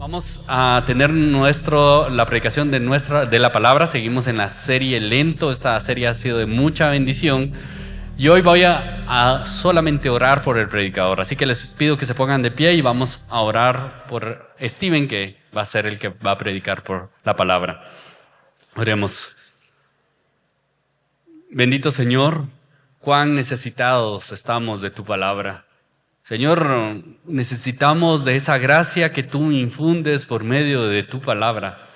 Vamos a tener la predicación de la palabra. Seguimos en la serie Lento. Esta serie ha sido de mucha bendición. Y hoy voy a solamente orar por el predicador. Así que les pido que se pongan de pie y vamos a orar por Steven, que va a ser el que va a predicar por la palabra. Oremos. Bendito Señor, cuán necesitados estamos de tu palabra. Señor, necesitamos de esa gracia que tú infundes por medio de tu palabra.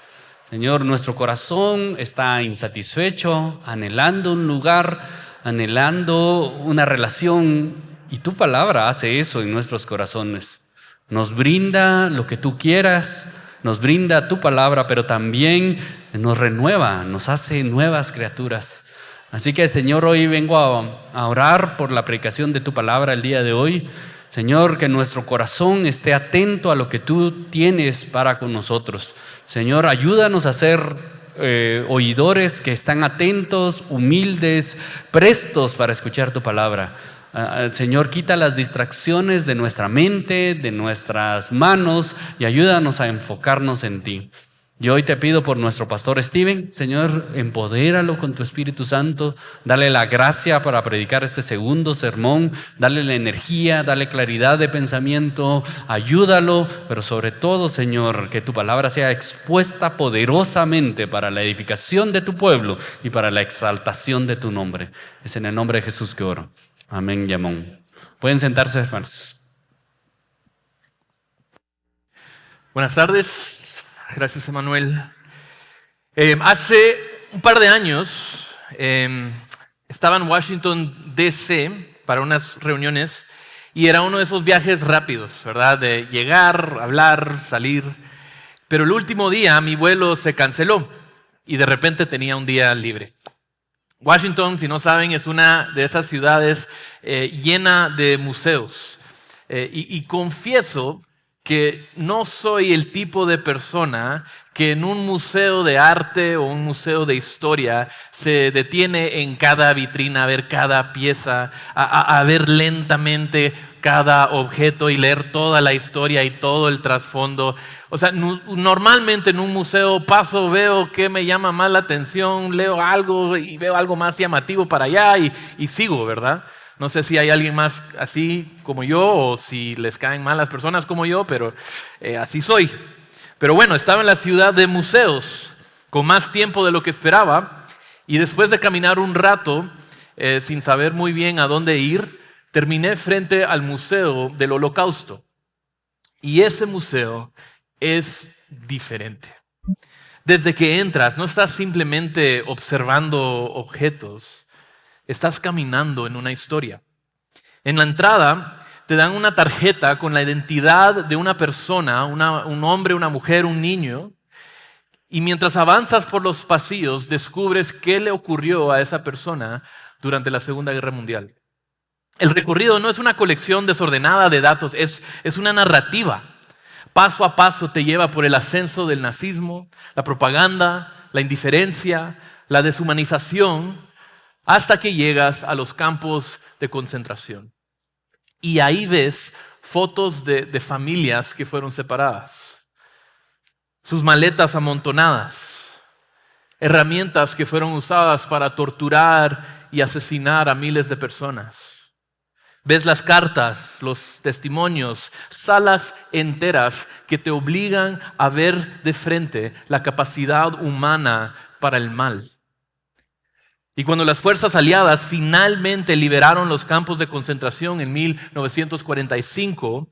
Señor, nuestro corazón está insatisfecho, anhelando un lugar, anhelando una relación, y tu palabra hace eso en nuestros corazones. Nos brinda lo que tú quieras, nos brinda tu palabra, pero también nos renueva, nos hace nuevas criaturas. Así que, Señor, hoy vengo a orar por la predicación de tu palabra el día de hoy. Señor, que nuestro corazón esté atento a lo que tú tienes para con nosotros. Señor, ayúdanos a ser oidores que están atentos, humildes, prestos para escuchar tu palabra. Señor, quita las distracciones de nuestra mente, de nuestras manos, y ayúdanos a enfocarnos en ti. Y hoy te pido por nuestro pastor Steven, Señor, empodéralo con tu Espíritu Santo, dale la gracia para predicar este segundo sermón, dale la energía, dale claridad de pensamiento, ayúdalo, pero sobre todo, Señor, que tu palabra sea expuesta poderosamente para la edificación de tu pueblo y para la exaltación de tu nombre. Es en el nombre de Jesús que oro. Amén y amén. Pueden sentarse, hermanos. Buenas tardes. Gracias, Emanuel. Hace un par de años estaba en Washington, D.C. para unas reuniones y era uno de esos viajes rápidos, ¿verdad? De llegar, hablar, salir. Pero el último día mi vuelo se canceló y de repente tenía un día libre. Washington, si no saben, es una de esas ciudades llena de museos. Y confieso que no soy el tipo de persona que en un museo de arte o un museo de historia se detiene en cada vitrina a ver cada pieza, a ver lentamente cada objeto y leer toda la historia y todo el trasfondo. O sea, normalmente en un museo paso, veo qué me llama más la atención, leo algo y veo algo más llamativo para allá y sigo, ¿verdad? No sé si hay alguien más así como yo o si les caen mal las personas como yo, pero así soy. Pero bueno, estaba en la ciudad de museos con más tiempo de lo que esperaba y después de caminar un rato sin saber muy bien a dónde ir, terminé frente al Museo del Holocausto. Y ese museo es diferente. Desde que entras, no estás simplemente observando objetos, estás caminando en una historia. En la entrada te dan una tarjeta con la identidad de una persona, un hombre, una mujer, un niño, y mientras avanzas por los pasillos descubres qué le ocurrió a esa persona durante la Segunda Guerra Mundial. El recorrido no es una colección desordenada de datos, es una narrativa. Paso a paso te lleva por el ascenso del nazismo, la propaganda, la indiferencia, la deshumanización, hasta que llegas a los campos de concentración. Y ahí ves fotos de familias que fueron separadas, sus maletas amontonadas, herramientas que fueron usadas para torturar y asesinar a miles de personas. Ves las cartas, los testimonios, salas enteras que te obligan a ver de frente la capacidad humana para el mal. Y cuando las fuerzas aliadas finalmente liberaron los campos de concentración en 1945,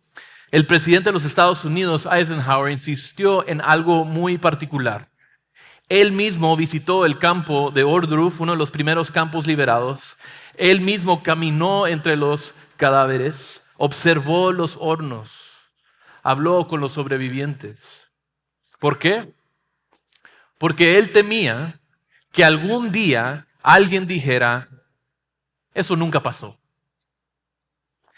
el presidente de los Estados Unidos, Eisenhower, insistió en algo muy particular. Él mismo visitó el campo de Ohrdruf, uno de los primeros campos liberados. Él mismo caminó entre los cadáveres, observó los hornos, habló con los sobrevivientes. ¿Por qué? Porque él temía que algún día alguien dijera, eso nunca pasó.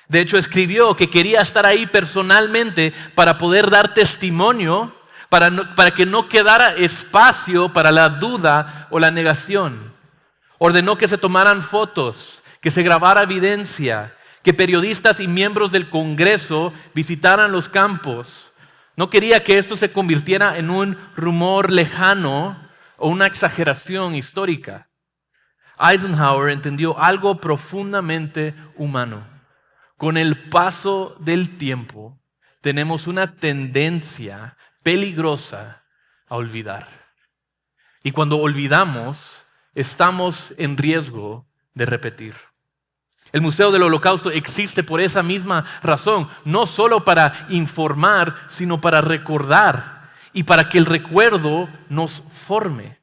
De hecho, escribió que quería estar ahí personalmente para poder dar testimonio, para que no quedara espacio para la duda o la negación. Ordenó que se tomaran fotos, que se grabara evidencia, que periodistas y miembros del Congreso visitaran los campos. No quería que esto se convirtiera en un rumor lejano o una exageración histórica. Eisenhower entendió algo profundamente humano. Con el paso del tiempo, tenemos una tendencia peligrosa a olvidar. Y cuando olvidamos, estamos en riesgo de repetir. El Museo del Holocausto existe por esa misma razón, no solo para informar, sino para recordar y para que el recuerdo nos forme.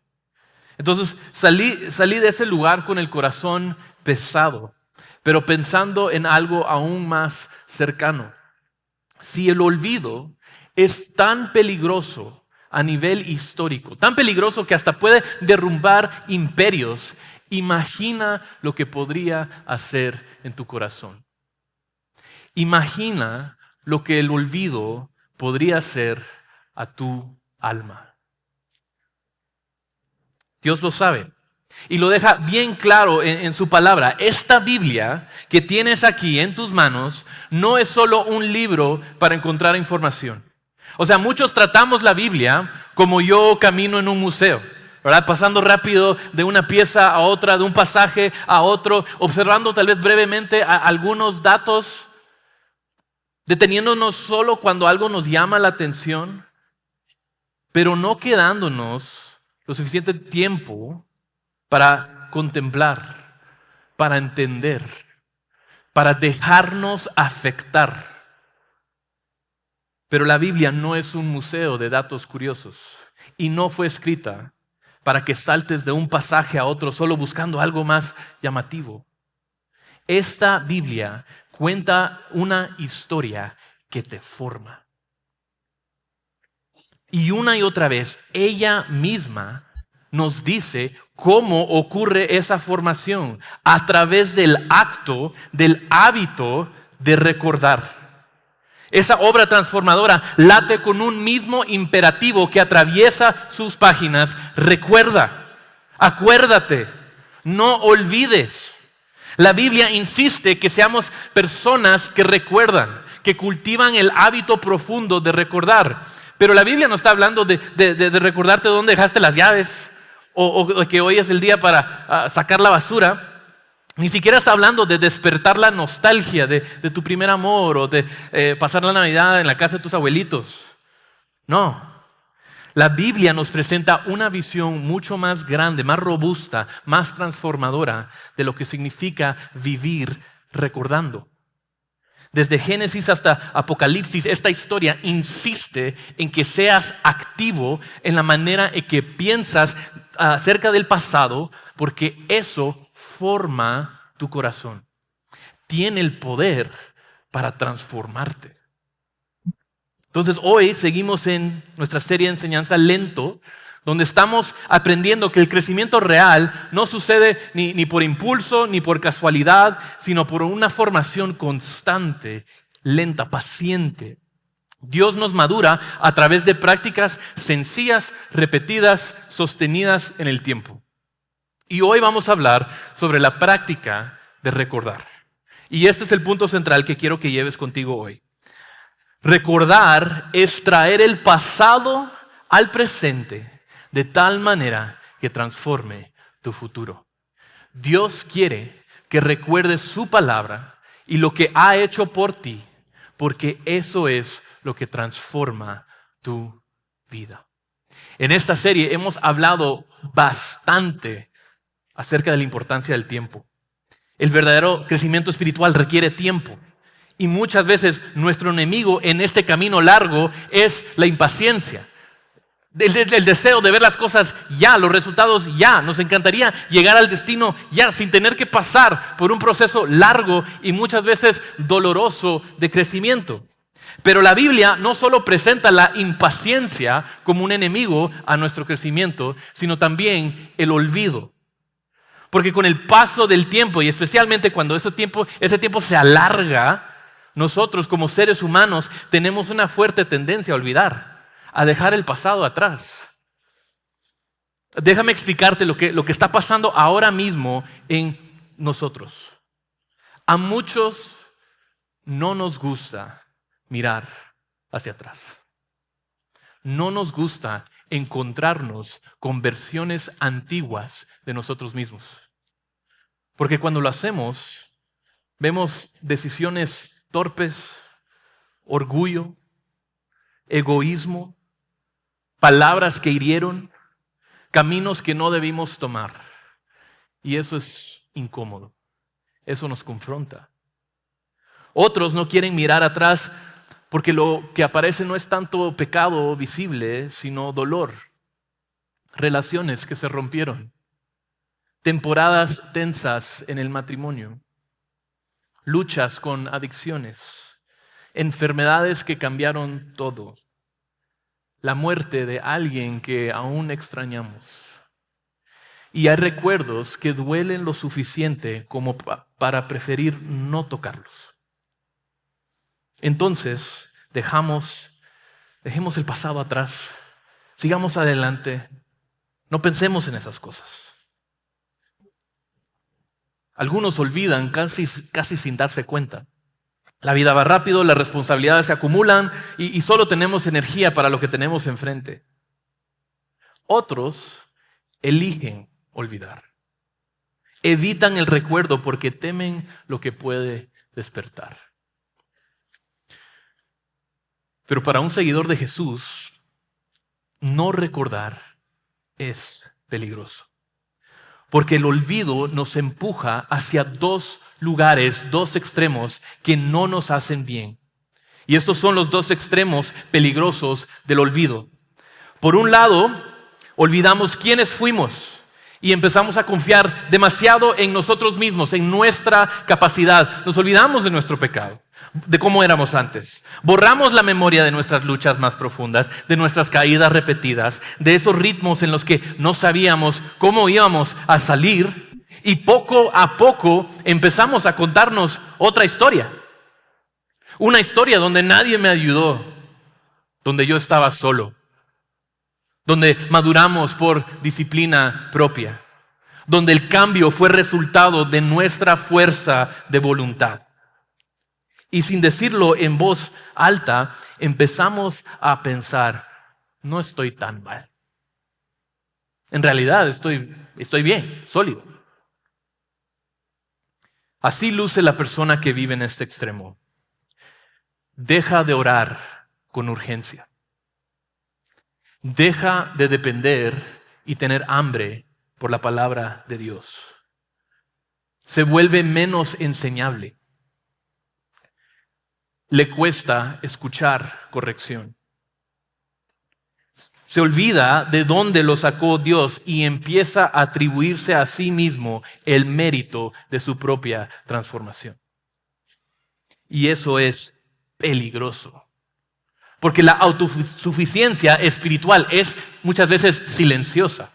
Entonces salí de ese lugar con el corazón pesado, pero pensando en algo aún más cercano. Si el olvido es tan peligroso a nivel histórico, tan peligroso que hasta puede derrumbar imperios, imagina lo que podría hacer en tu corazón. Imagina lo que el olvido podría hacer a tu alma. Dios lo sabe y lo deja bien claro en su palabra. Esta Biblia que tienes aquí en tus manos no es solo un libro para encontrar información. O sea, muchos tratamos la Biblia como yo camino en un museo, ¿verdad? Pasando rápido de una pieza a otra, de un pasaje a otro, observando tal vez brevemente algunos datos, deteniéndonos solo cuando algo nos llama la atención, pero no quedándonos lo suficiente tiempo para contemplar, para entender, para dejarnos afectar. Pero la Biblia no es un museo de datos curiosos y no fue escrita para que saltes de un pasaje a otro solo buscando algo más llamativo. Esta Biblia cuenta una historia que te forma. Y una y otra vez, ella misma nos dice cómo ocurre esa formación a través del acto, del hábito de recordar. Esa obra transformadora late con un mismo imperativo que atraviesa sus páginas. Recuerda, acuérdate, no olvides. La Biblia insiste que seamos personas que recuerdan, que cultivan el hábito profundo de recordar. Pero la Biblia no está hablando de recordarte dónde dejaste las llaves o que hoy es el día para sacar la basura. Ni siquiera está hablando de despertar la nostalgia de tu primer amor o de pasar la Navidad en la casa de tus abuelitos. No. La Biblia nos presenta una visión mucho más grande, más robusta, más transformadora de lo que significa vivir recordando. Desde Génesis hasta Apocalipsis, esta historia insiste en que seas activo en la manera en que piensas acerca del pasado, porque eso forma tu corazón. Tiene el poder para transformarte. Entonces hoy seguimos en nuestra serie de enseñanza lento, donde estamos aprendiendo que el crecimiento real no sucede ni por impulso ni por casualidad, sino por una formación constante, lenta, paciente. Dios nos madura a través de prácticas sencillas, repetidas, sostenidas en el tiempo. Y hoy vamos a hablar sobre la práctica de recordar. Y este es el punto central que quiero que lleves contigo hoy. Recordar es traer el pasado al presente de tal manera que transforme tu futuro. Dios quiere que recuerdes su palabra y lo que ha hecho por ti, porque eso es lo que transforma tu vida. En esta serie hemos hablado bastante acerca de la importancia del tiempo. El verdadero crecimiento espiritual requiere tiempo. Y muchas veces nuestro enemigo en este camino largo es la impaciencia. El deseo de ver las cosas ya, los resultados ya. Nos encantaría llegar al destino ya, sin tener que pasar por un proceso largo y muchas veces doloroso de crecimiento. Pero la Biblia no solo presenta la impaciencia como un enemigo a nuestro crecimiento, sino también el olvido. Porque con el paso del tiempo, y especialmente cuando ese tiempo se alarga, nosotros como seres humanos tenemos una fuerte tendencia a olvidar, a dejar el pasado atrás. Déjame explicarte lo que está pasando ahora mismo en nosotros. A muchos no nos gusta mirar hacia atrás. no nos gusta encontrarnos con versiones antiguas de nosotros mismos. Porque cuando lo hacemos, vemos decisiones torpes, orgullo, egoísmo, palabras que hirieron, caminos que no debimos tomar. Y eso es incómodo. Eso nos confronta. Otros no quieren mirar atrás porque lo que aparece no es tanto pecado visible, sino dolor, relaciones que se rompieron, temporadas tensas en el matrimonio, luchas con adicciones, enfermedades que cambiaron todo, la muerte de alguien que aún extrañamos. Y hay recuerdos que duelen lo suficiente como para preferir no tocarlos. Entonces, dejemos el pasado atrás, sigamos adelante, no pensemos en esas cosas. Algunos olvidan casi sin darse cuenta. La vida va rápido, las responsabilidades se acumulan y solo tenemos energía para lo que tenemos enfrente. Otros eligen olvidar. Evitan el recuerdo porque temen lo que puede despertar. Pero para un seguidor de Jesús, no recordar es peligroso. Porque el olvido nos empuja hacia dos lugares, dos extremos que no nos hacen bien. Y estos son los dos extremos peligrosos del olvido. Por un lado, olvidamos quiénes fuimos y empezamos a confiar demasiado en nosotros mismos, en nuestra capacidad. Nos olvidamos de nuestro pecado, de cómo éramos antes. Borramos la memoria de nuestras luchas más profundas, de nuestras caídas repetidas, de esos ritmos en los que no sabíamos cómo íbamos a salir, y poco a poco empezamos a contarnos otra historia. Una historia donde nadie me ayudó, donde yo estaba solo, donde maduramos por disciplina propia, donde el cambio fue resultado de nuestra fuerza de voluntad. Y sin decirlo en voz alta, empezamos a pensar, no estoy tan mal. En realidad estoy bien, sólido. Así luce la persona que vive en este extremo. Deja de orar con urgencia. Deja de depender y tener hambre por la palabra de Dios. Se vuelve menos enseñable. Le cuesta escuchar corrección. Se olvida de dónde lo sacó Dios y empieza a atribuirse a sí mismo el mérito de su propia transformación. Y eso es peligroso. Porque la autosuficiencia espiritual es muchas veces silenciosa.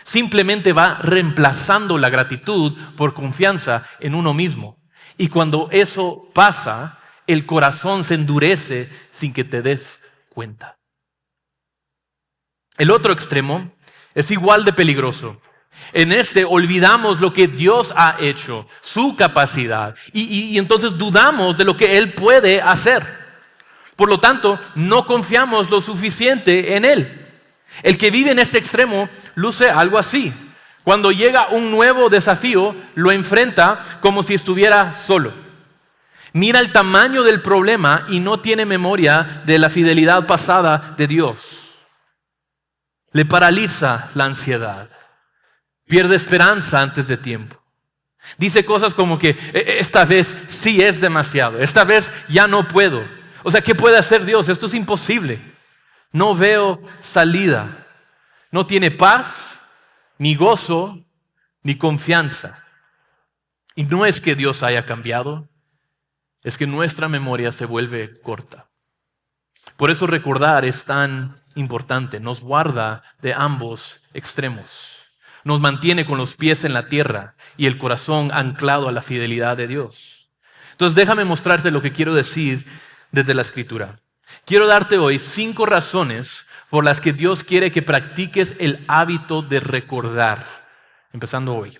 Simplemente va reemplazando la gratitud por confianza en uno mismo. Y cuando eso pasa, el corazón se endurece sin que te des cuenta. El otro extremo es igual de peligroso. En este olvidamos lo que Dios ha hecho, su capacidad, y entonces dudamos de lo que Él puede hacer. Por lo tanto, no confiamos lo suficiente en Él. El que vive en este extremo luce algo así. Cuando llega un nuevo desafío, lo enfrenta como si estuviera solo. Mira el tamaño del problema y no tiene memoria de la fidelidad pasada de Dios. Le paraliza la ansiedad. Pierde esperanza antes de tiempo. Dice cosas como que esta vez sí es demasiado. Esta vez ya no puedo. O sea, ¿qué puede hacer Dios? Esto es imposible. No veo salida. No tiene paz, ni gozo, ni confianza. Y no es que Dios haya cambiado, es que nuestra memoria se vuelve corta. Por eso recordar es tan importante. Nos guarda de ambos extremos. Nos mantiene con los pies en la tierra y el corazón anclado a la fidelidad de Dios. Entonces déjame mostrarte lo que quiero decir desde la Escritura. Quiero darte hoy 5 razones por las que Dios quiere que practiques el hábito de recordar, empezando hoy.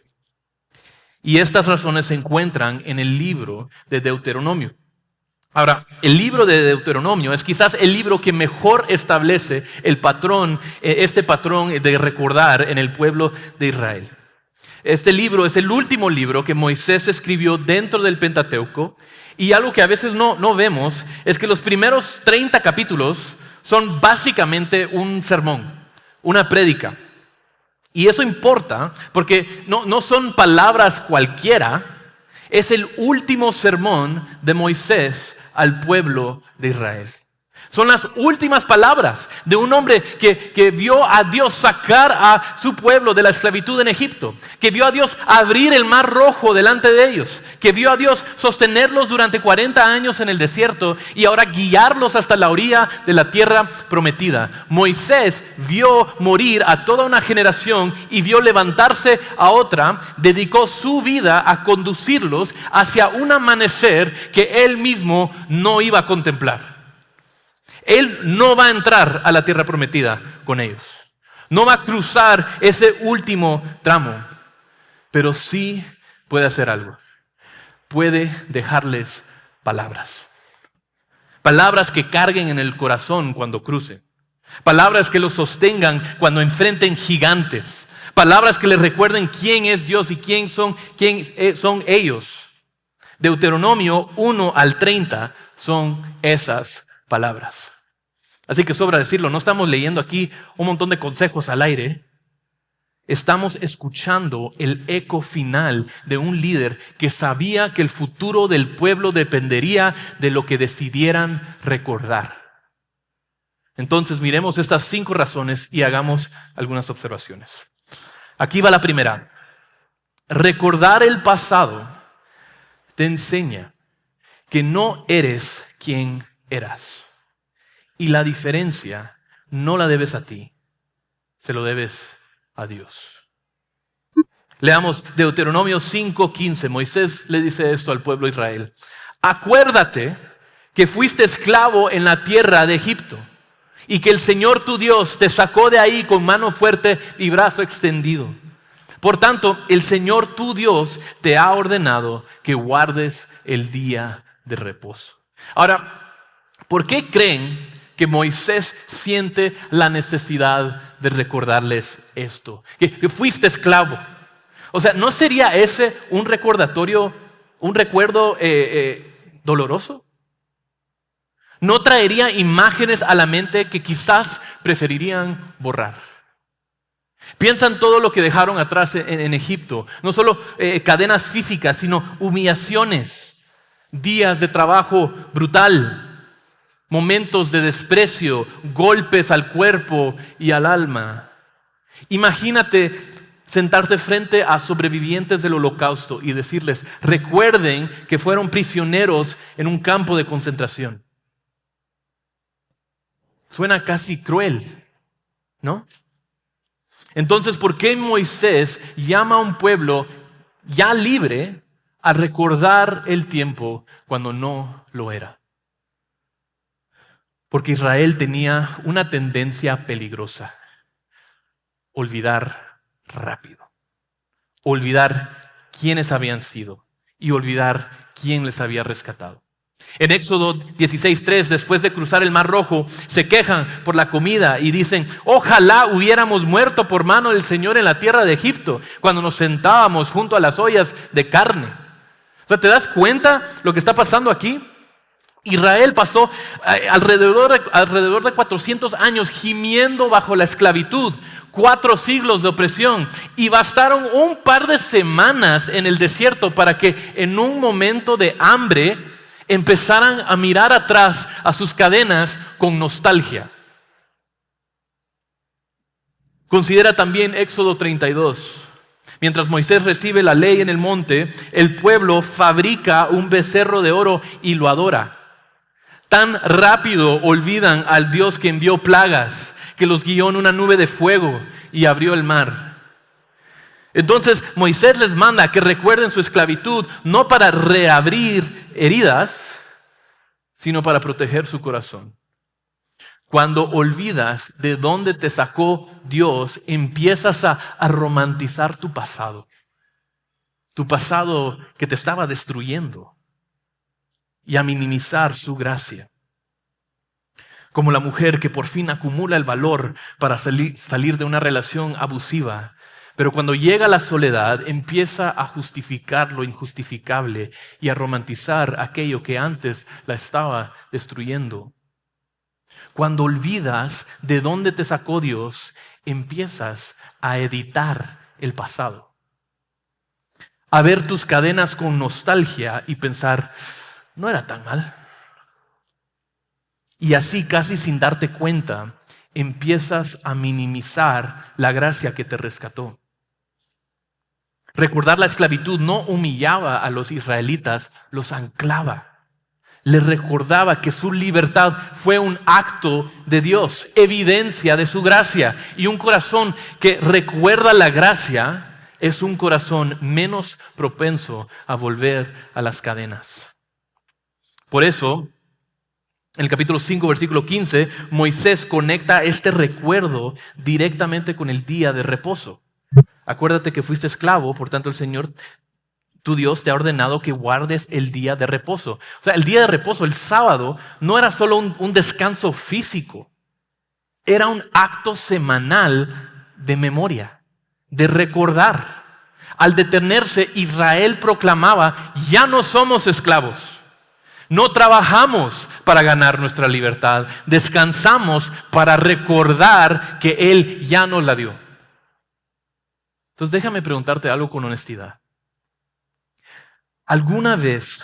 Y estas razones se encuentran en el libro de Deuteronomio. Ahora, el libro de Deuteronomio es quizás el libro que mejor establece el patrón, este patrón de recordar en el pueblo de Israel. Este libro es el último libro que Moisés escribió dentro del Pentateuco, y algo que a veces no vemos es que los primeros 30 capítulos son básicamente un sermón, una prédica. Y eso importa porque no son palabras cualquiera, es el último sermón de Moisés al pueblo de Israel. Son las últimas palabras de un hombre que vio a Dios sacar a su pueblo de la esclavitud en Egipto, que vio a Dios abrir el mar rojo delante de ellos, que vio a Dios sostenerlos durante 40 años en el desierto y ahora guiarlos hasta la orilla de la tierra prometida. Moisés vio morir a toda una generación y vio levantarse a otra, dedicó su vida a conducirlos hacia un amanecer que él mismo no iba a contemplar. Él no va a entrar a la tierra prometida con ellos. No va a cruzar ese último tramo. Pero sí puede hacer algo. Puede dejarles palabras. Palabras que carguen en el corazón cuando crucen. Palabras que los sostengan cuando enfrenten gigantes. Palabras que les recuerden quién es Dios y quién son ellos. Deuteronomio 1 al 30 son esas palabras. Así que sobra decirlo, no estamos leyendo aquí un montón de consejos al aire. Estamos escuchando el eco final de un líder que sabía que el futuro del pueblo dependería de lo que decidieran recordar. Entonces miremos estas 5 razones y hagamos algunas observaciones. Aquí va la primera. Recordar el pasado te enseña que no eres quien eras. Y la diferencia no la debes a ti, se lo debes a Dios. Leamos Deuteronomio 5:15. Moisés le dice esto al pueblo de Israel. Acuérdate que fuiste esclavo en la tierra de Egipto y que el Señor tu Dios te sacó de ahí con mano fuerte y brazo extendido. Por tanto, el Señor tu Dios te ha ordenado que guardes el día de reposo. Ahora, ¿por qué creen que Moisés siente la necesidad de recordarles esto? Que fuiste esclavo. O sea, ¿no sería ese un recordatorio, un recuerdo doloroso? ¿No traería imágenes a la mente que quizás preferirían borrar? Piensan todo lo que dejaron atrás en Egipto. No solo cadenas físicas, sino humillaciones, días de trabajo brutal, momentos de desprecio, golpes al cuerpo y al alma. Imagínate sentarte frente a sobrevivientes del Holocausto y decirles, recuerden que fueron prisioneros en un campo de concentración. Suena casi cruel, ¿no? Entonces, ¿por qué Moisés llama a un pueblo ya libre a recordar el tiempo cuando no lo era? Porque Israel tenía una tendencia peligrosa: olvidar rápido, olvidar quiénes habían sido y olvidar quién les había rescatado. En Éxodo 16:3, después de cruzar el Mar Rojo, se quejan por la comida y dicen, ojalá hubiéramos muerto por mano del Señor en la tierra de Egipto, cuando nos sentábamos junto a las ollas de carne. O sea, ¿te das cuenta lo que está pasando aquí? Israel pasó alrededor de 400 años gimiendo bajo la esclavitud, 4 siglos de opresión, y bastaron un par de semanas en el desierto para que en un momento de hambre empezaran a mirar atrás a sus cadenas con nostalgia. Considera también Éxodo 32. Mientras Moisés recibe la ley en el monte, el pueblo fabrica un becerro de oro y lo adora. Tan rápido olvidan al Dios que envió plagas, que los guió en una nube de fuego y abrió el mar. Entonces Moisés les manda que recuerden su esclavitud, no para reabrir heridas, sino para proteger su corazón. Cuando olvidas de dónde te sacó Dios, empiezas a romantizar tu pasado que te estaba destruyendo. y a minimizar su gracia. Como la mujer que por fin acumula el valor para salir de una relación abusiva, pero cuando llega la soledad empieza a justificar lo injustificable y a romantizar aquello que antes la estaba destruyendo. Cuando olvidas de dónde te sacó Dios, empiezas a editar el pasado. A ver tus cadenas con nostalgia y pensar, no era tan mal. Y así, casi sin darte cuenta, empiezas a minimizar la gracia que te rescató. Recordar la esclavitud no humillaba a los israelitas, los anclaba. Les recordaba que su libertad fue un acto de Dios, evidencia de su gracia. Y un corazón que recuerda la gracia es un corazón menos propenso a volver a las cadenas. Por eso, en el capítulo 5, versículo 15, Moisés conecta este recuerdo directamente con el día de reposo. Acuérdate que fuiste esclavo, por tanto el Señor, tu Dios, te ha ordenado que guardes el día de reposo. O sea, el día de reposo, el sábado, no era solo un descanso físico. Era un acto semanal de memoria, de recordar. Al detenerse, Israel proclamaba, ya no somos esclavos. No trabajamos para ganar nuestra libertad. Descansamos para recordar que Él ya nos la dio. Entonces déjame preguntarte algo con honestidad. ¿Alguna vez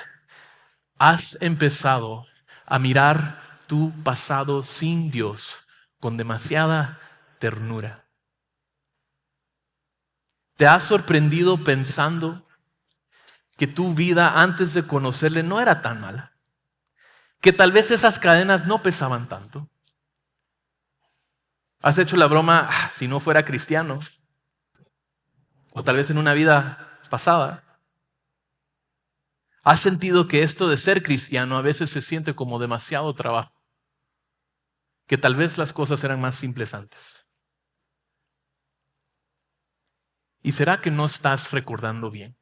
has empezado a mirar tu pasado sin Dios con demasiada ternura? ¿Te has sorprendido pensando que tu vida antes de conocerle no era tan mala? Que tal vez esas cadenas no pesaban tanto. ¿Has hecho la broma, si no fuera cristiano? O tal vez en una vida pasada. ¿Has sentido que esto de ser cristiano a veces se siente como demasiado trabajo? Que tal vez las cosas eran más simples antes. ¿Y será que no estás recordando bien?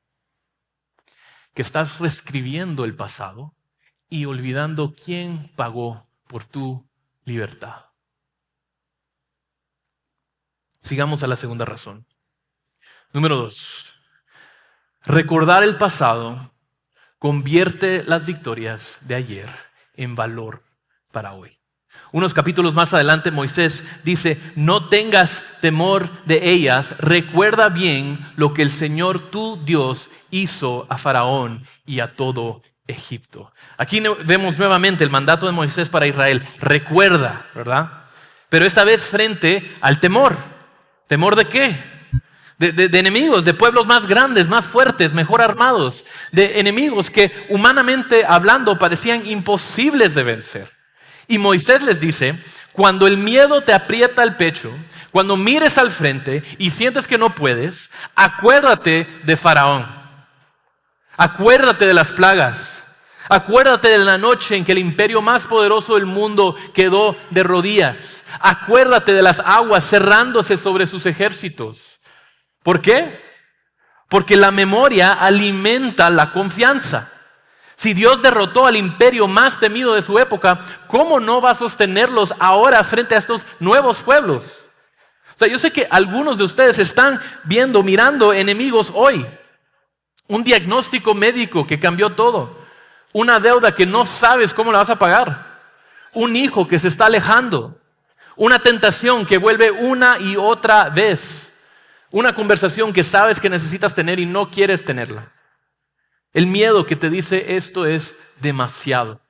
Que estás reescribiendo el pasado y olvidando quién pagó por tu libertad. Sigamos a la segunda razón. Número 2. Recordar el pasado convierte las victorias de ayer en valor para hoy. Unos capítulos más adelante Moisés dice, no tengas temor de ellas, recuerda bien lo que el Señor tu Dios hizo a Faraón y a todo Egipto. Aquí vemos nuevamente el mandato de Moisés para Israel, recuerda, ¿verdad? Pero esta vez frente al temor. ¿Temor de qué? De enemigos, de pueblos más grandes, más fuertes, mejor armados, de enemigos que humanamente hablando parecían imposibles de vencer. Y Moisés les dice, cuando el miedo te aprieta el pecho, cuando mires al frente y sientes que no puedes, acuérdate de Faraón. Acuérdate de las plagas. Acuérdate de la noche en que el imperio más poderoso del mundo quedó de rodillas. Acuérdate de las aguas cerrándose sobre sus ejércitos. ¿Por qué? Porque la memoria alimenta la confianza. Si Dios derrotó al imperio más temido de su época, ¿cómo no va a sostenerlos ahora frente a estos nuevos pueblos? O sea, yo sé que algunos de ustedes están mirando enemigos hoy. Un diagnóstico médico que cambió todo. Una deuda que no sabes cómo la vas a pagar. Un hijo que se está alejando. Una tentación que vuelve una y otra vez. Una conversación que sabes que necesitas tener y no quieres tenerla. El miedo que te dice esto es demasiado.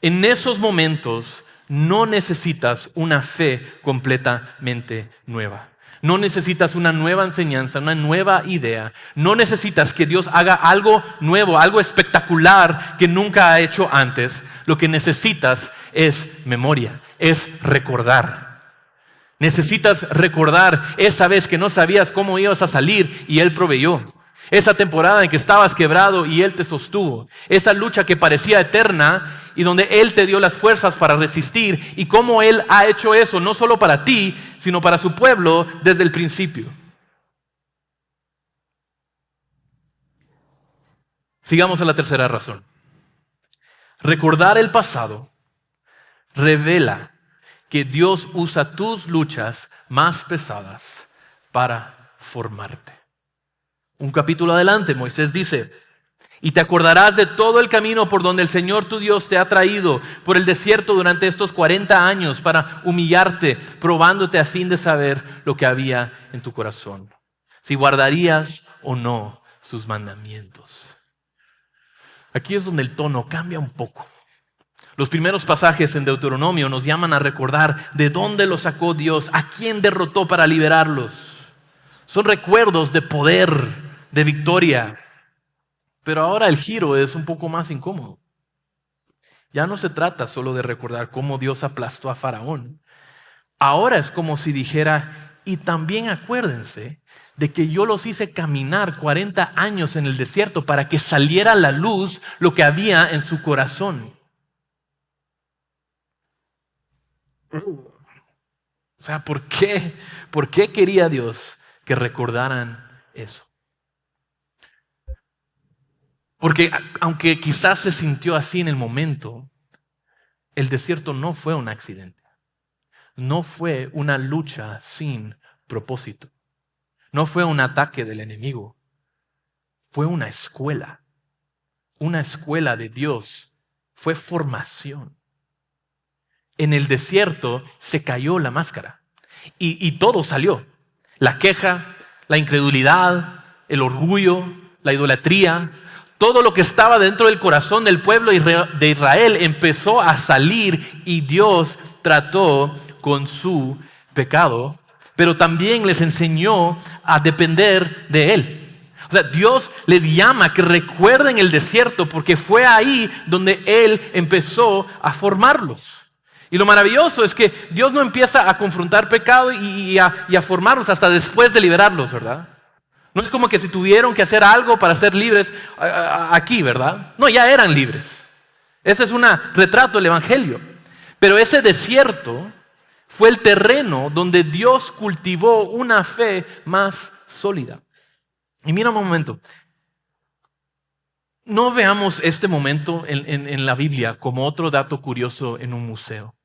En esos momentos no necesitas una fe completamente nueva. No necesitas una nueva enseñanza, una nueva idea. No necesitas que Dios haga algo nuevo, algo espectacular que nunca ha hecho antes. Lo que necesitas es memoria, es recordar. Necesitas recordar esa vez que no sabías cómo ibas a salir y Él proveyó. Esa temporada en que estabas quebrado y Él te sostuvo. Esa lucha que parecía eterna y donde Él te dio las fuerzas para resistir. Y cómo Él ha hecho eso, no solo para ti, sino para su pueblo desde el principio. Sigamos a la tercera razón. Recordar el pasado revela que Dios usa tus luchas más pesadas para formarte. Un capítulo adelante, Moisés dice: y te acordarás de todo el camino por donde el Señor tu Dios te ha traído por el desierto durante estos 40 años para humillarte, probándote a fin de saber lo que había en tu corazón, si guardarías o no sus mandamientos. Aquí es donde el tono cambia un poco. Los primeros pasajes en Deuteronomio nos llaman a recordar de dónde los sacó Dios, a quién derrotó para liberarlos. Son recuerdos de poder, de victoria. Pero ahora el giro es un poco más incómodo. Ya no se trata solo de recordar cómo Dios aplastó a Faraón. Ahora es como si dijera: y también acuérdense de que yo los hice caminar 40 años en el desierto para que saliera a la luz lo que había en su corazón. O sea, ¿por qué? ¿Por qué quería Dios que recordaran eso? Porque aunque quizás se sintió así en el momento, el desierto no fue un accidente. No fue una lucha sin propósito. No fue un ataque del enemigo. Fue una escuela de Dios. Fue formación. En el desierto se cayó la máscara y todo salió. La queja, la incredulidad, el orgullo, la idolatría. Todo lo que estaba dentro del corazón del pueblo de Israel empezó a salir y Dios trató con su pecado, pero también les enseñó a depender de Él. O sea, Dios les llama que recuerden el desierto porque fue ahí donde Él empezó a formarlos. Y lo maravilloso es que Dios no empieza a confrontar pecado y a formarlos hasta después de liberarlos, ¿verdad? No es como que si tuvieron que hacer algo para ser libres aquí, ¿verdad? No, ya eran libres. Ese es un retrato del Evangelio. Pero ese desierto fue el terreno donde Dios cultivó una fe más sólida. Y mira un momento. No veamos este momento en la Biblia como otro dato curioso en un museo.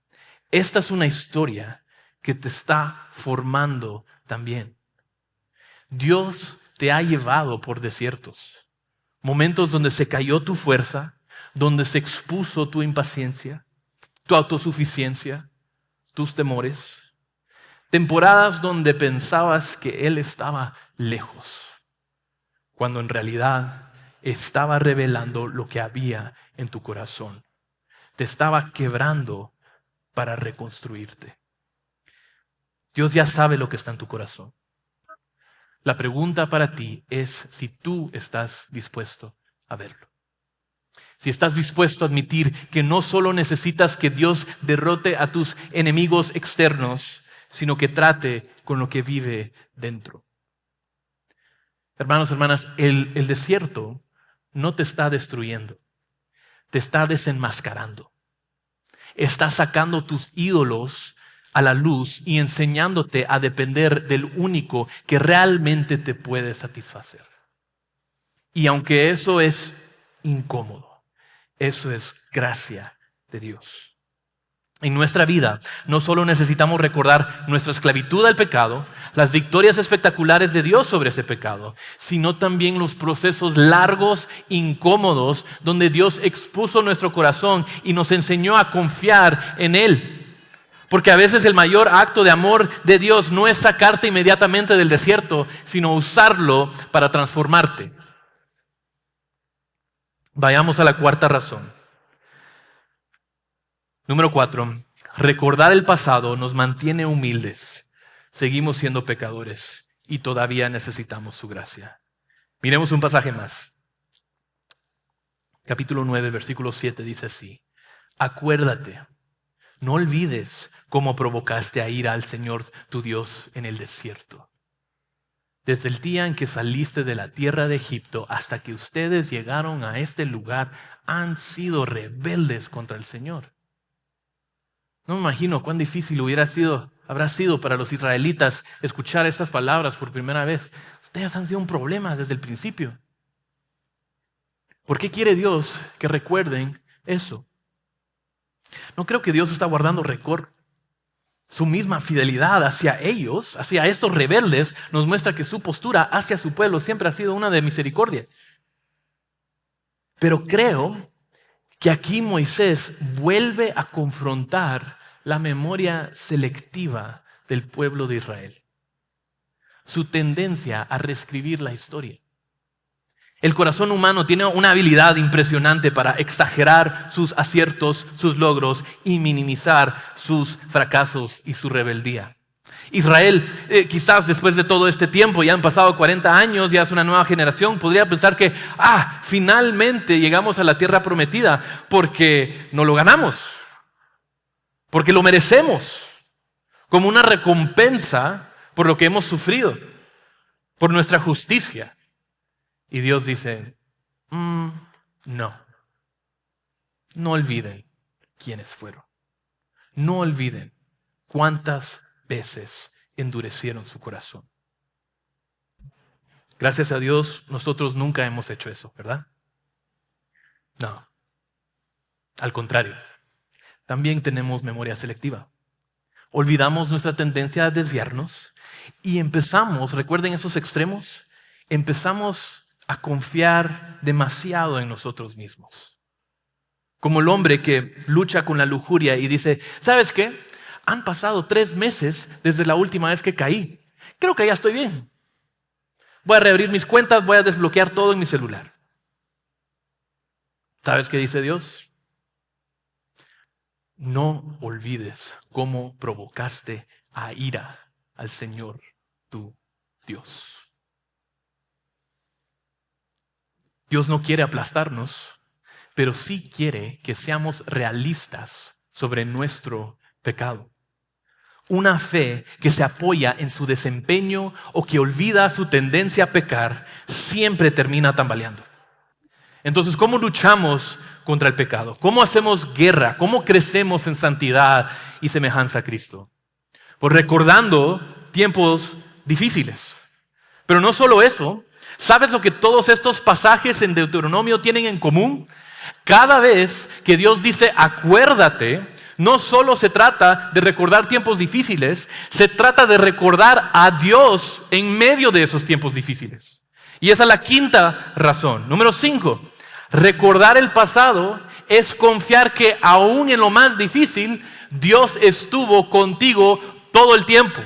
Esta es una historia que te está formando también. Dios te ha llevado por desiertos, momentos donde se cayó tu fuerza, donde se expuso tu impaciencia, tu autosuficiencia, tus temores, temporadas donde pensabas que Él estaba lejos, cuando en realidad estaba revelando lo que había en tu corazón, te estaba quebrando para reconstruirte. Dios ya sabe lo que está en tu corazón. La pregunta para ti es si tú estás dispuesto a verlo. Si estás dispuesto a admitir que no solo necesitas que Dios derrote a tus enemigos externos, sino que trate con lo que vive dentro. Hermanos, hermanas, el desierto no te está destruyendo, te está desenmascarando. Está sacando tus ídolos a la luz y enseñándote a depender del único que realmente te puede satisfacer. Y aunque eso es incómodo, eso es gracia de Dios. En nuestra vida no solo necesitamos recordar nuestra esclavitud al pecado, las victorias espectaculares de Dios sobre ese pecado, sino también los procesos largos, incómodos, donde Dios expuso nuestro corazón y nos enseñó a confiar en Él. Porque a veces el mayor acto de amor de Dios no es sacarte inmediatamente del desierto, sino usarlo para transformarte. Vayamos a la cuarta razón. Número 4, recordar el pasado nos mantiene humildes. Seguimos siendo pecadores y todavía necesitamos su gracia. Miremos un pasaje más. Capítulo 9, versículo 7 dice así: acuérdate, no olvides cómo provocaste a ira al Señor tu Dios en el desierto. Desde el día en que saliste de la tierra de Egipto hasta que ustedes llegaron a este lugar, han sido rebeldes contra el Señor. No me imagino cuán difícil habrá sido para los israelitas escuchar estas palabras por primera vez. Ustedes han sido un problema desde el principio. ¿Por qué quiere Dios que recuerden eso? No creo que Dios está guardando rencor. Su misma fidelidad hacia ellos, hacia estos rebeldes, nos muestra que su postura hacia su pueblo siempre ha sido una de misericordia. Pero creo que aquí Moisés vuelve a confrontar la memoria selectiva del pueblo de Israel. Su tendencia a reescribir la historia. El corazón humano tiene una habilidad impresionante para exagerar sus aciertos, sus logros y minimizar sus fracasos y su rebeldía. Israel, quizás después de todo este tiempo, ya han pasado 40 años, ya es una nueva generación, podría pensar que, finalmente llegamos a la tierra prometida porque no lo ganamos, porque lo merecemos, como una recompensa por lo que hemos sufrido, por nuestra justicia. Y Dios dice, no olviden quiénes fueron. No olviden cuántas veces endurecieron su corazón. Gracias a Dios, nosotros nunca hemos hecho eso, ¿verdad? No. Al contrario, también tenemos memoria selectiva. Olvidamos nuestra tendencia a desviarnos y empezamos, recuerden esos extremos, empezamos a confiar demasiado en nosotros mismos. Como el hombre que lucha con la lujuria y dice, ¿sabes qué? Han pasado 3 meses desde la última vez que caí. Creo que ya estoy bien. Voy a reabrir mis cuentas, voy a desbloquear todo en mi celular. ¿Sabes qué dice Dios? No olvides cómo provocaste a ira al Señor tu Dios. Dios no quiere aplastarnos, pero sí quiere que seamos realistas sobre nuestro pecado. Una fe que se apoya en su desempeño o que olvida su tendencia a pecar siempre termina tambaleando. Entonces, ¿cómo luchamos contra el pecado? ¿Cómo hacemos guerra? ¿Cómo crecemos en santidad y semejanza a Cristo? Pues recordando tiempos difíciles. Pero no solo eso. ¿Sabes lo que todos estos pasajes en Deuteronomio tienen en común? Cada vez que Dios dice acuérdate, no solo se trata de recordar tiempos difíciles, se trata de recordar a Dios en medio de esos tiempos difíciles. Y esa es la quinta razón. Número 5, recordar el pasado es confiar que aún en lo más difícil, Dios estuvo contigo todo el tiempo.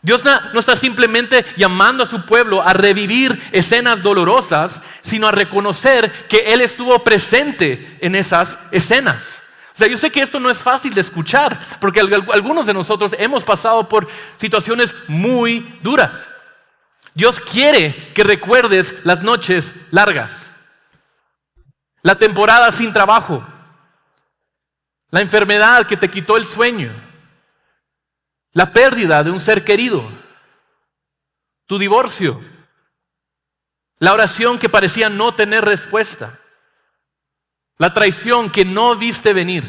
Dios no está simplemente llamando a su pueblo a revivir escenas dolorosas, sino a reconocer que Él estuvo presente en esas escenas. O sea, yo sé que esto no es fácil de escuchar, porque algunos de nosotros hemos pasado por situaciones muy duras. Dios quiere que recuerdes las noches largas, la temporada sin trabajo, la enfermedad que te quitó el sueño, la pérdida de un ser querido, tu divorcio, la oración que parecía no tener respuesta, la traición que no viste venir,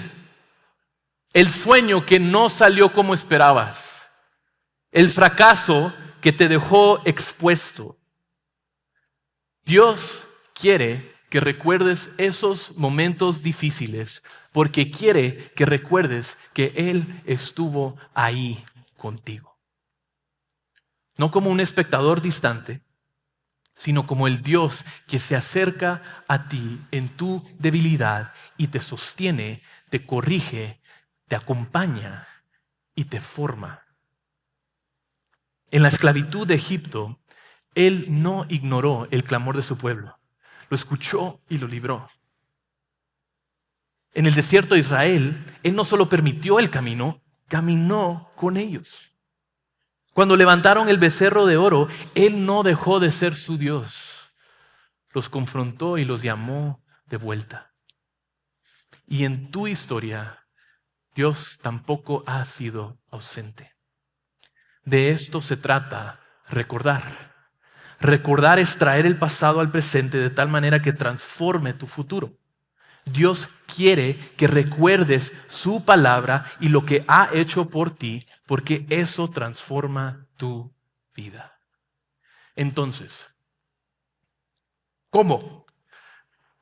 el sueño que no salió como esperabas, el fracaso que te dejó expuesto. Dios quiere que recuerdes esos momentos difíciles porque quiere que recuerdes que Él estuvo ahí contigo. No como un espectador distante, sino como el Dios que se acerca a ti en tu debilidad y te sostiene, te corrige, te acompaña y te forma. En la esclavitud de Egipto, Él no ignoró el clamor de su pueblo. Lo escuchó y lo libró. En el desierto de Israel, Él no solo permitió el camino, caminó con ellos. Cuando levantaron el becerro de oro, Él no dejó de ser su Dios. Los confrontó y los llamó de vuelta. Y en tu historia, Dios tampoco ha sido ausente. De esto se trata recordar. Recordar es traer el pasado al presente de tal manera que transforme tu futuro. Dios quiere que recuerdes su palabra y lo que ha hecho por ti, porque eso transforma tu vida. Entonces, ¿cómo?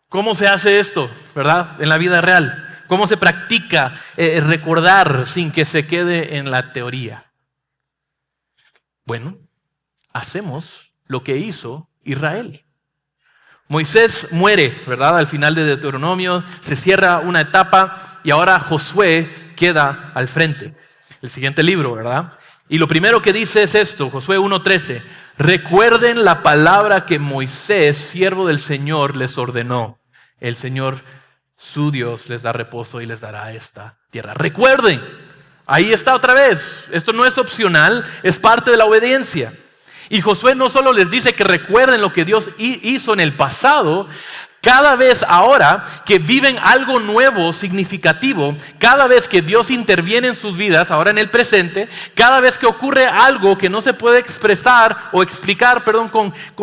¿Cómo se hace esto, verdad? En la vida real. ¿Cómo se practica recordar sin que se quede en la teoría? Bueno, hacemos lo que hizo Israel. Moisés muere, ¿verdad? Al final de Deuteronomio se cierra una etapa y ahora Josué queda al frente. El siguiente libro, ¿verdad? Y lo primero que dice es esto, Josué 1:13. Recuerden la palabra que Moisés, siervo del Señor, les ordenó. El Señor, su Dios, les da reposo y les dará esta tierra. Recuerden, ahí está otra vez. Esto no es opcional, es parte de la obediencia. Y Josué no solo les dice que recuerden lo que Dios hizo en el pasado, cada vez ahora que viven algo nuevo, significativo, cada vez que Dios interviene en sus vidas, ahora en el presente, cada vez que ocurre algo que no se puede expresar o explicar,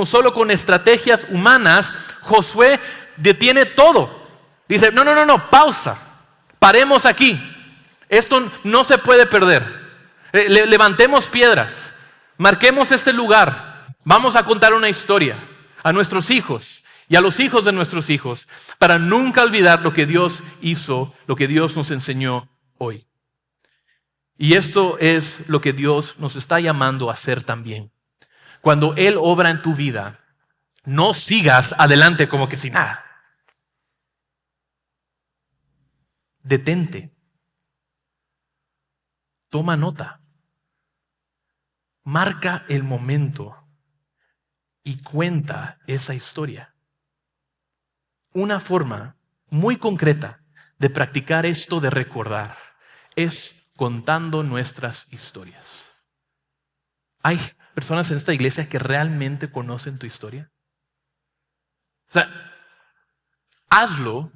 solo con estrategias humanas, Josué detiene todo. Dice, no, pausa, paremos aquí. Esto no se puede perder. Levantemos piedras. Marquemos este lugar. Vamos a contar una historia a nuestros hijos y a los hijos de nuestros hijos para nunca olvidar lo que Dios hizo, lo que Dios nos enseñó hoy. Y esto es lo que Dios nos está llamando a hacer también. Cuando Él obra en tu vida, no sigas adelante como que sin nada. Detente. Toma nota. Marca el momento y cuenta esa historia. Una forma muy concreta de practicar esto de recordar es contando nuestras historias. ¿Hay personas en esta iglesia que realmente conocen tu historia? O sea, hazlo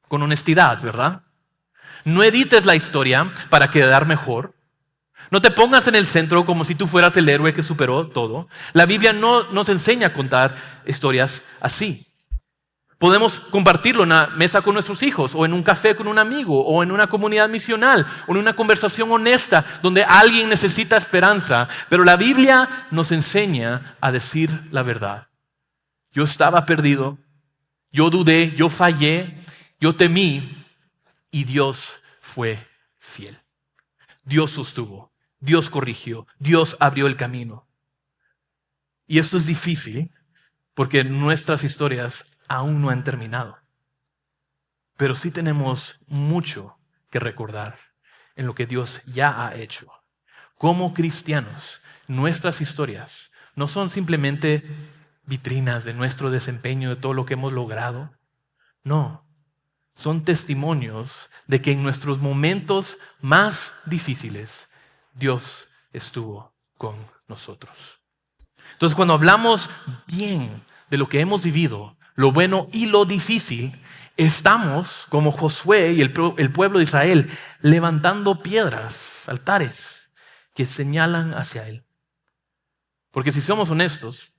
con honestidad, ¿verdad? No edites la historia para quedar mejor. No te pongas en el centro como si tú fueras el héroe que superó todo. La Biblia no nos enseña a contar historias así. Podemos compartirlo en una mesa con nuestros hijos, o en un café con un amigo, o en una comunidad misional, o en una conversación honesta donde alguien necesita esperanza. Pero la Biblia nos enseña a decir la verdad. Yo estaba perdido, yo dudé, yo fallé, yo temí, y Dios fue fiel. Dios sostuvo. Dios corrigió, Dios abrió el camino. Y esto es difícil porque nuestras historias aún no han terminado. Pero sí tenemos mucho que recordar en lo que Dios ya ha hecho. Como cristianos, nuestras historias no son simplemente vitrinas de nuestro desempeño, de todo lo que hemos logrado. No, son testimonios de que en nuestros momentos más difíciles, Dios estuvo con nosotros. Entonces, cuando hablamos bien de lo que hemos vivido, lo bueno y lo difícil, estamos, como Josué y el pueblo de Israel, levantando piedras, altares, que señalan hacia Él. Porque si somos honestos,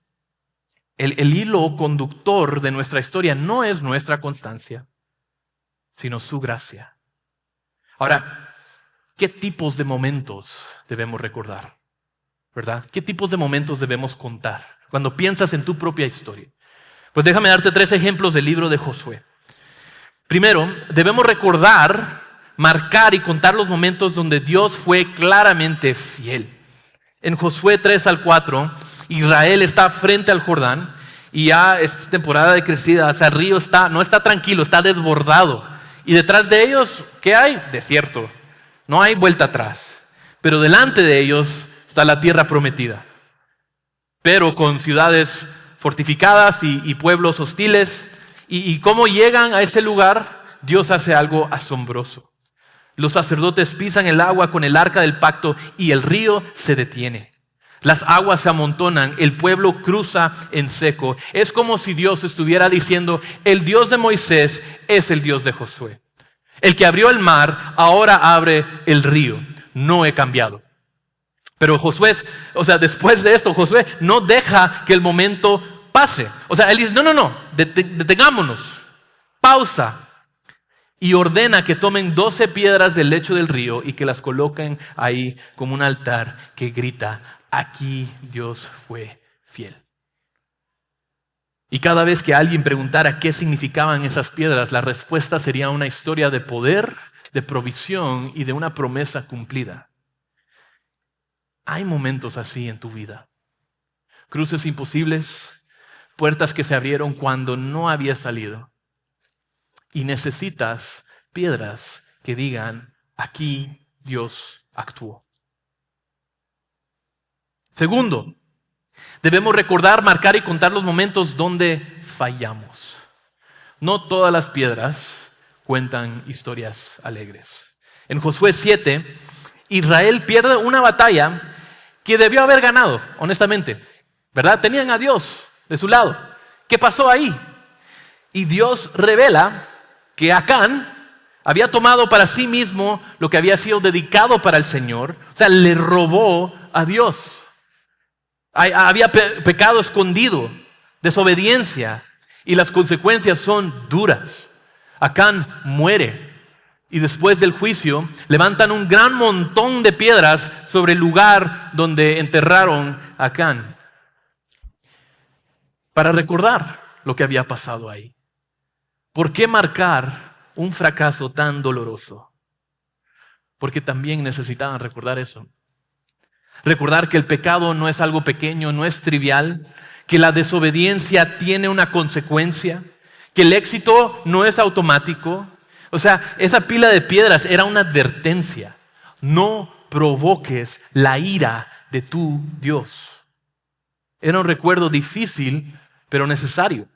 el hilo conductor de nuestra historia no es nuestra constancia, sino su gracia. Ahora, ¿qué tipos de momentos debemos recordar? ¿Verdad? ¿Qué tipos de momentos debemos contar cuando piensas en tu propia historia? Pues déjame darte 3 ejemplos del libro de Josué. Primero, debemos recordar, marcar y contar los momentos donde Dios fue claramente fiel. En Josué 3-4, Israel está frente al Jordán y ya es temporada de crecida, o sea, el río no está tranquilo, está desbordado. Y detrás de ellos, ¿qué hay? Desierto. No hay vuelta atrás. Pero delante de ellos está la tierra prometida. Pero con ciudades fortificadas y pueblos hostiles. ¿Y cómo llegan a ese lugar? Dios hace algo asombroso. Los sacerdotes pisan el agua con el arca del pacto y el río se detiene. Las aguas se amontonan, el pueblo cruza en seco. Es como si Dios estuviera diciendo, el Dios de Moisés es el Dios de Josué. El que abrió el mar, ahora abre el río. No he cambiado. Pero Josué, después de esto, Josué no deja que el momento pase. Él dice, no, detengámonos. Pausa. Y ordena que tomen 12 piedras del lecho del río y que las coloquen ahí como un altar que grita, aquí Dios fue fiel. Y cada vez que alguien preguntara qué significaban esas piedras, la respuesta sería una historia de poder, de provisión y de una promesa cumplida. Hay momentos así en tu vida. Cruces imposibles, puertas que se abrieron cuando no había salido. Y necesitas piedras que digan, aquí Dios actuó. Segundo, debemos recordar, marcar y contar los momentos donde fallamos. No todas las piedras cuentan historias alegres. En Josué 7, Israel pierde una batalla que debió haber ganado, honestamente. ¿Verdad? Tenían a Dios de su lado. ¿Qué pasó ahí? Y Dios revela que Acán había tomado para sí mismo lo que había sido dedicado para el Señor. O sea, le robó a Dios. Había pecado escondido, desobediencia, y las consecuencias son duras. Acán muere y después del juicio levantan un gran montón de piedras sobre el lugar donde enterraron a Acán para recordar lo que había pasado ahí. ¿Por qué marcar un fracaso tan doloroso? Porque también necesitaban recordar eso. Recordar que el pecado no es algo pequeño, no es trivial, que la desobediencia tiene una consecuencia, que el éxito no es automático. O sea, esa pila de piedras era una advertencia. No provoques la ira de tu Dios. Era un recuerdo difícil, pero necesario.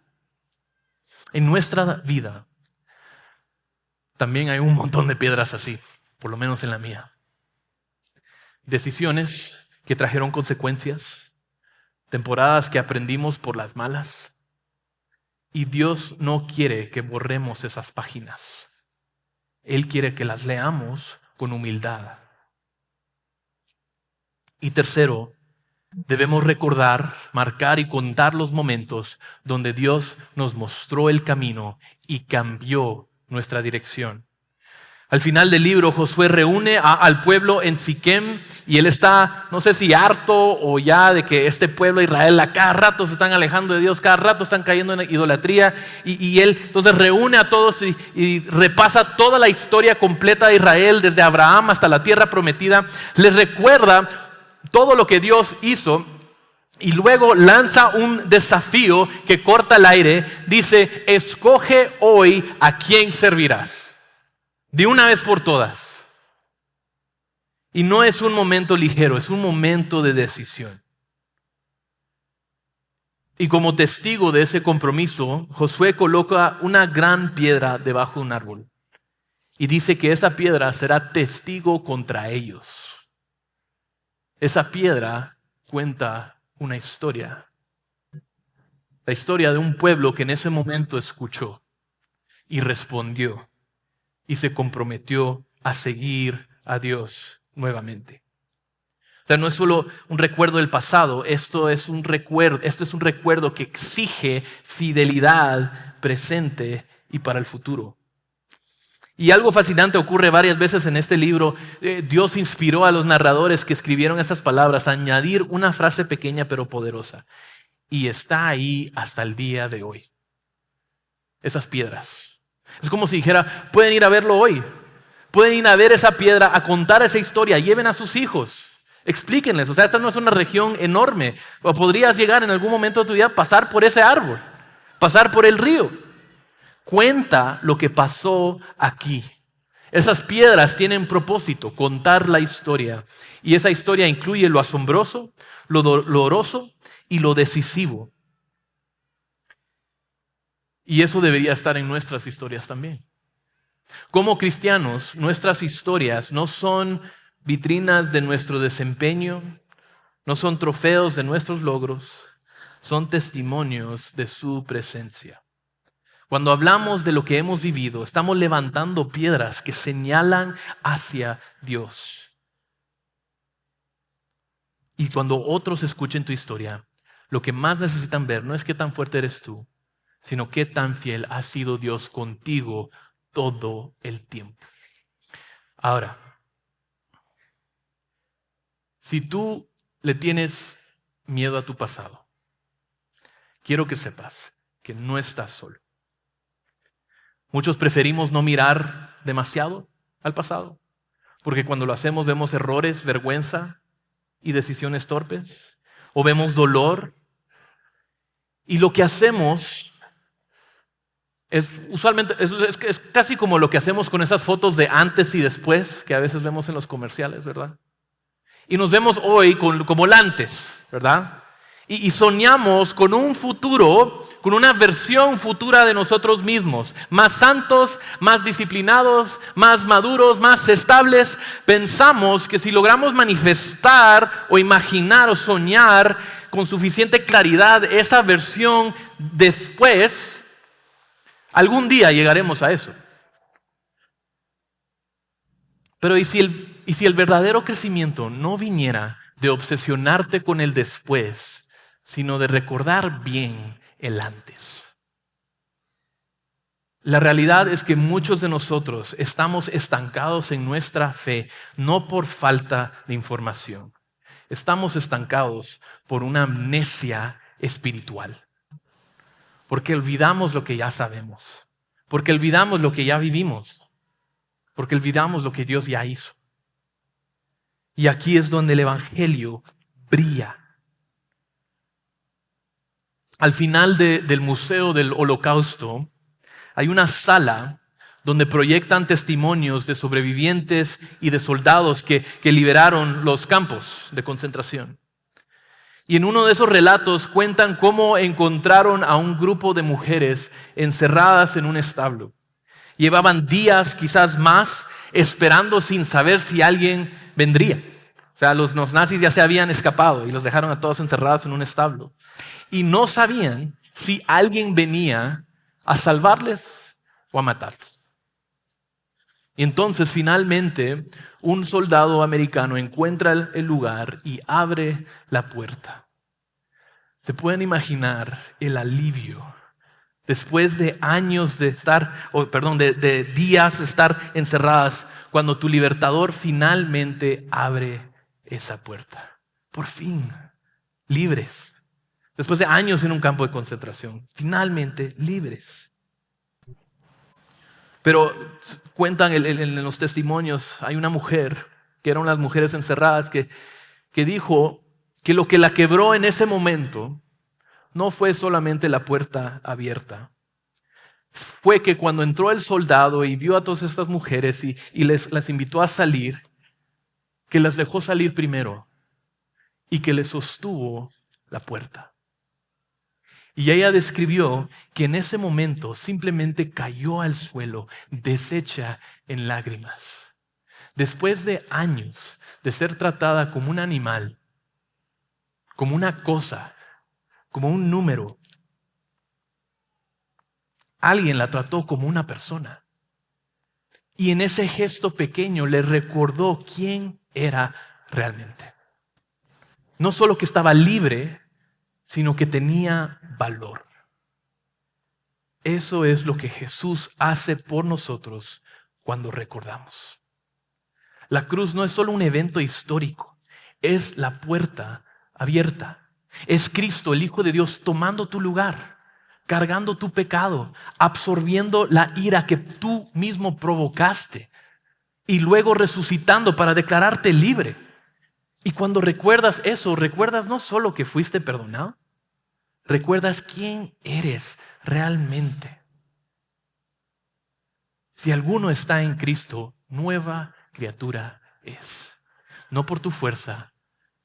En nuestra vida también hay un montón de piedras así, por lo menos en la mía. Decisiones que trajeron consecuencias, temporadas que aprendimos por las malas. Y Dios no quiere que borremos esas páginas. Él quiere que las leamos con humildad. Y tercero, debemos recordar, marcar y contar los momentos donde Dios nos mostró el camino y cambió nuestra dirección. Al final del libro, Josué reúne al pueblo en Siquem y él está, no sé si harto o ya de que este pueblo de Israel a cada rato se están alejando de Dios, cada rato están cayendo en idolatría y él entonces reúne a todos y repasa toda la historia completa de Israel desde Abraham hasta la tierra prometida, les recuerda todo lo que Dios hizo y luego lanza un desafío que corta el aire, dice, escoge hoy a quién servirás. De una vez por todas. Y no es un momento ligero, es un momento de decisión. Y como testigo de ese compromiso, Josué coloca una gran piedra debajo de un árbol. Y dice que esa piedra será testigo contra ellos. Esa piedra cuenta una historia. La historia de un pueblo que en ese momento escuchó y respondió. Y se comprometió a seguir a Dios nuevamente. O sea, no es solo un recuerdo del pasado, esto es un recuerdo que exige fidelidad presente y para el futuro. Y algo fascinante ocurre varias veces en este libro. Dios inspiró a los narradores que escribieron esas palabras a añadir una frase pequeña pero poderosa. Y está ahí hasta el día de hoy. Esas piedras. Es como si dijera, pueden ir a verlo hoy. Pueden ir a ver esa piedra, a contar esa historia. Lleven a sus hijos. Explíquenles. O sea, esta no es una región enorme. O podrías llegar en algún momento de tu vida, pasar por ese árbol. Pasar por el río. Cuenta lo que pasó aquí. Esas piedras tienen propósito, contar la historia. Y esa historia incluye lo asombroso, lo doloroso y lo decisivo. Y eso debería estar en nuestras historias también. Como cristianos, nuestras historias no son vitrinas de nuestro desempeño, no son trofeos de nuestros logros, son testimonios de su presencia. Cuando hablamos de lo que hemos vivido, estamos levantando piedras que señalan hacia Dios. Y cuando otros escuchen tu historia, lo que más necesitan ver no es qué tan fuerte eres tú, sino qué tan fiel ha sido Dios contigo todo el tiempo. Ahora, si tú le tienes miedo a tu pasado, quiero que sepas que no estás solo. Muchos preferimos no mirar demasiado al pasado, porque cuando lo hacemos vemos errores, vergüenza y decisiones torpes, o vemos dolor. Y lo que hacemos es usualmente, es casi como lo que hacemos con esas fotos de antes y después que a veces vemos en los comerciales, ¿verdad? Y nos vemos hoy como el antes, ¿verdad? Y soñamos con un futuro, con una versión futura de nosotros mismos, más santos, más disciplinados, más maduros, más estables. Pensamos que si logramos manifestar o imaginar o soñar con suficiente claridad esa versión después, algún día llegaremos a eso. Pero ¿y si el verdadero crecimiento no viniera de obsesionarte con el después, sino de recordar bien el antes? La realidad es que muchos de nosotros estamos estancados en nuestra fe, no por falta de información. Estamos estancados por una amnesia espiritual. Porque olvidamos lo que ya sabemos. Porque olvidamos lo que ya vivimos. Porque olvidamos lo que Dios ya hizo. Y aquí es donde el Evangelio brilla. Al final del Museo del Holocausto hay una sala donde proyectan testimonios de sobrevivientes y de soldados que liberaron los campos de concentración. Y en uno de esos relatos cuentan cómo encontraron a un grupo de mujeres encerradas en un establo. Llevaban días, quizás más, esperando sin saber si alguien vendría. O sea, los nazis ya se habían escapado y los dejaron a todos encerrados en un establo. Y no sabían si alguien venía a salvarles o a matarlos. Y entonces finalmente un soldado americano encuentra el lugar y abre la puerta. ¿Se pueden imaginar el alivio después de años de días de estar encerradas, cuando tu libertador finalmente abre esa puerta? Por fin, libres. Después de años en un campo de concentración, finalmente libres. Pero cuentan en los testimonios, hay una mujer, que eran las mujeres encerradas, que dijo que lo que la quebró en ese momento no fue solamente la puerta abierta. Fue que cuando entró el soldado y vio a todas estas mujeres y las invitó a salir, que las dejó salir primero y que les sostuvo la puerta. Y ella describió que en ese momento simplemente cayó al suelo, deshecha en lágrimas. Después de años de ser tratada como un animal, como una cosa, como un número, alguien la trató como una persona. Y en ese gesto pequeño le recordó quién era realmente. No solo que estaba libre, sino que tenía valor. Eso es lo que Jesús hace por nosotros cuando recordamos. La cruz no es solo un evento histórico, es la puerta abierta. Es Cristo, el Hijo de Dios, tomando tu lugar, cargando tu pecado, absorbiendo la ira que tú mismo provocaste y luego resucitando para declararte libre. Y cuando recuerdas eso, recuerdas no solo que fuiste perdonado, recuerdas quién eres realmente. Si alguno está en Cristo, nueva criatura es. No por tu fuerza,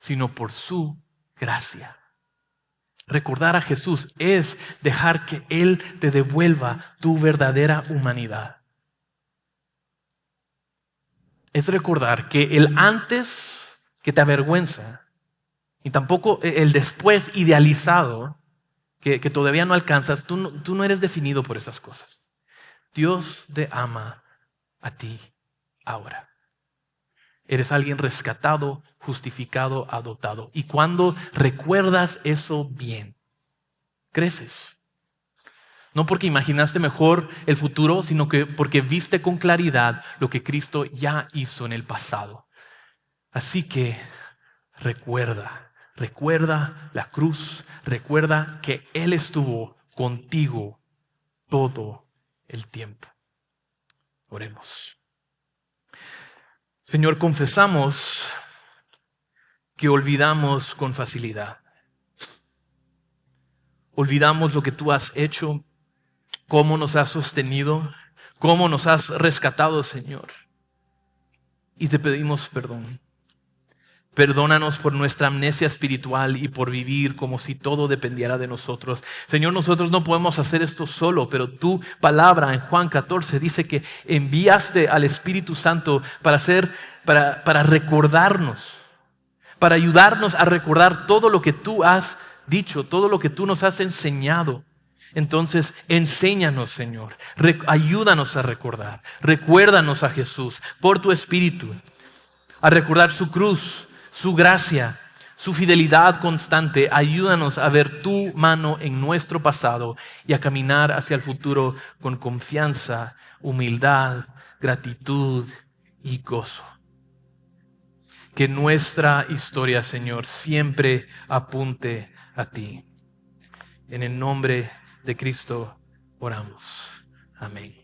sino por su gracia. Recordar a Jesús es dejar que Él te devuelva tu verdadera humanidad. Es recordar que el antes que te avergüenza y tampoco el después idealizado que todavía no alcanzas, tú no eres definido por esas cosas. Dios te ama a ti ahora. Eres alguien rescatado, justificado, adoptado. Y cuando recuerdas eso bien, creces. No porque imaginaste mejor el futuro, sino que porque viste con claridad lo que Cristo ya hizo en el pasado. Así que recuerda la cruz, recuerda que Él estuvo contigo todo el tiempo. Oremos. Señor, confesamos que olvidamos con facilidad. Olvidamos lo que tú has hecho, cómo nos has sostenido, cómo nos has rescatado, Señor. Y te pedimos perdón. Perdónanos por nuestra amnesia espiritual y por vivir como si todo dependiera de nosotros. Señor, nosotros no podemos hacer esto solo, pero tu palabra en Juan 14 dice que enviaste al Espíritu Santo para recordarnos, para ayudarnos a recordar todo lo que tú has dicho, todo lo que tú nos has enseñado. Entonces, enséñanos, Señor. Ayúdanos a recordar. Recuérdanos a Jesús por tu Espíritu, a recordar su cruz, su gracia, su fidelidad constante. Ayúdanos a ver tu mano en nuestro pasado y a caminar hacia el futuro con confianza, humildad, gratitud y gozo. Que nuestra historia, Señor, siempre apunte a ti. En el nombre de Cristo oramos. Amén.